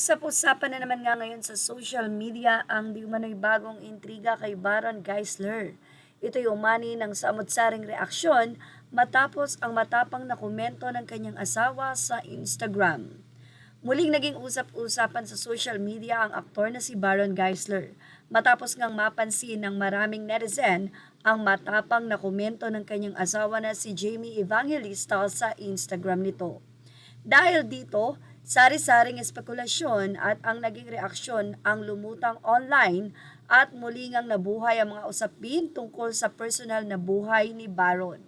Usap-usapan na naman nga ngayon sa social media ang di umano'y bagong intriga kay Baron Geisler. Ito'y umani ng samot-saring reaksyon matapos ang matapang na komento ng kanyang asawa sa Instagram. Muling naging usap-usapan sa social media ang aktor na si Baron Geisler matapos ngang mapansin ng maraming netizen ang matapang na komento ng kanyang asawa na si Jamie Evangelista sa Instagram nito. Dahil dito, sari-saring espekulasyon at ang naging reaksyon ang lumutang online at muli ngang nabuhay ang mga usapin tungkol sa personal na buhay ni Baron.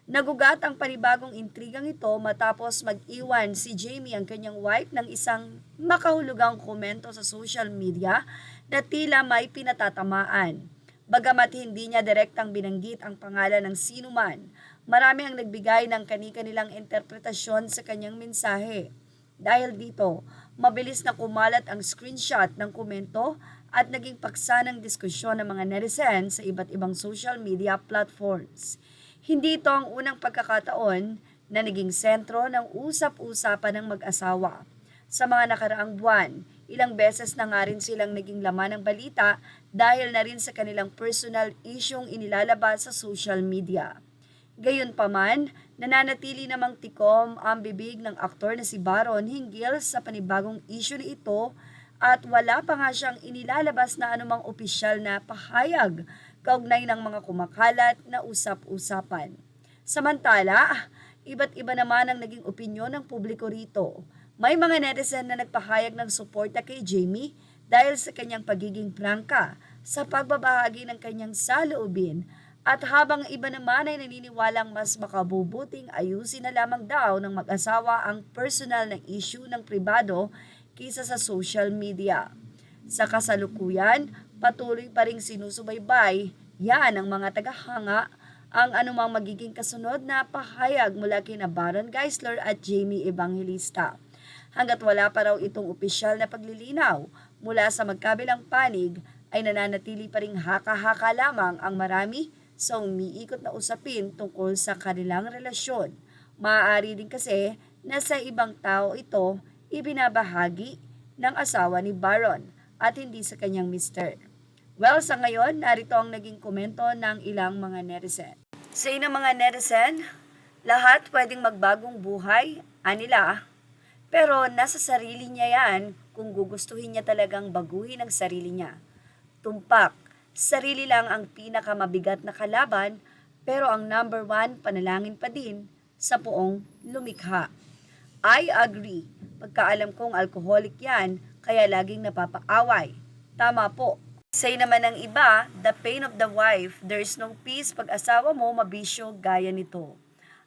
Nagugat ang panibagong intrigang ito matapos mag-iwan si Jamie ang kanyang wife ng isang makahulugang komento sa social media na tila may pinatatamaan. Bagamat hindi niya direktang binanggit ang pangalan ng sinuman, marami ang nagbigay ng kani-kanilang interpretasyon sa kanyang mensahe. Dahil dito, mabilis na kumalat ang screenshot ng komento at naging paksa ng diskusyon ng mga netizen sa iba't ibang social media platforms. Hindi ito ang unang pagkakataon na naging sentro ng usap-usapan ng mag-asawa. Sa mga nakaraang buwan, ilang beses na nga rin silang naging laman ng balita dahil na rin sa kanilang personal isyong inilalabas sa social media. Gayunpaman, nananatili namang tikom ang bibig ng aktor na si Baron hinggil sa panibagong isyu na ito at wala pa nga siyang inilalabas na anumang opisyal na pahayag kaugnay ng mga kumakalat na usap-usapan. Samantala, iba't iba naman ang naging opinyon ng publiko rito. May mga netizen na nagpahayag ng suporta kay Jamie dahil sa kanyang pagiging prangka sa pagbabahagi ng kanyang saloobin at habang iba naman ay naniniwalang mas makabubuting ayusin na lamang daw ng mag-asawa ang personal na issue ng pribado kaysa sa social media. Sa kasalukuyan, patuloy pa ring sinusubaybay yan ang mga tagahanga ang anumang magiging kasunod na pahayag mula kina Baron Geisler at Jamie Evangelista. Hanggat wala pa raw itong opisyal na paglilinaw mula sa magkabilang panig ay nananatili pa ring haka-haka lamang ang marami sa umiikot na usapin tungkol sa kanilang relasyon. Maaari din kasi na sa ibang tao ito ibinabahagi ng asawa ni Baron at hindi sa kanyang mister. Well, sa ngayon, narito ang naging komento ng ilang mga netizen. Sa inang mga netizen, lahat pwedeng magbagong buhay, anila. Pero nasa sarili niya yan kung gugustuhin niya talagang baguhin ang sarili niya. Tumpak, sarili lang ang pinakamabigat na kalaban pero ang number one panalangin pa din sa buong lumikha. I agree. Pagkaalam kong alcoholic yan kaya laging napapaaway. Tama po. Say naman ng iba, the pain of the wife, there's no peace pag asawa mo mabisyo gaya nito.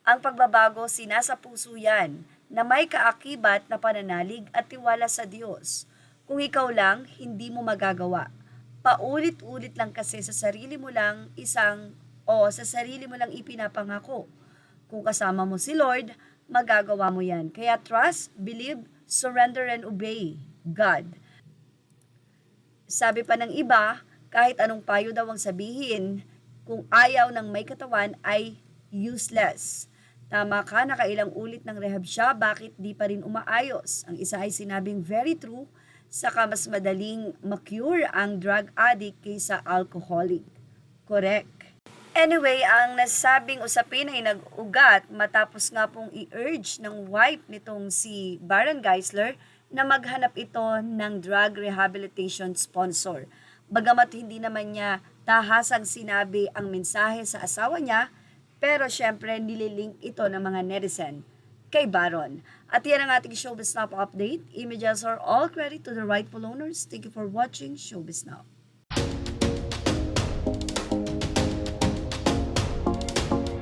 Ang pagbabago sinasa puso yan na may kaakibat na pananalig at tiwala sa Diyos. Kung ikaw lang, hindi mo magagawa. Paulit-ulit lang kasi sa sarili mo lang sa sarili mo lang ipinapangako. Kung kasama mo si Lord, magagawa mo yan. Kaya trust, believe, surrender and obey God. Sabi pa ng iba, kahit anong payo daw ang sabihin, kung ayaw ng may katawan ay useless. Tama ka, nakailang ulit ng rehab siya, bakit di pa rin umaayos? Ang isa ay sinabing very true, saka mas madaling ma-cure ang drug addict kaysa alcoholic. Correct. Anyway, ang nasabing usapin ay nag-ugat matapos nga pong i-urge ng wife nitong si Baron Geisler na maghanap ito ng drug rehabilitation sponsor. Bagamat hindi naman niya tahasang sinabi ang mensahe sa asawa niya, pero syempre nililink ito ng mga netizen kay Baron. At yan ang ating Showbiz Now update. Images are all credit to the rightful owners. Thank you for watching Showbiz Now.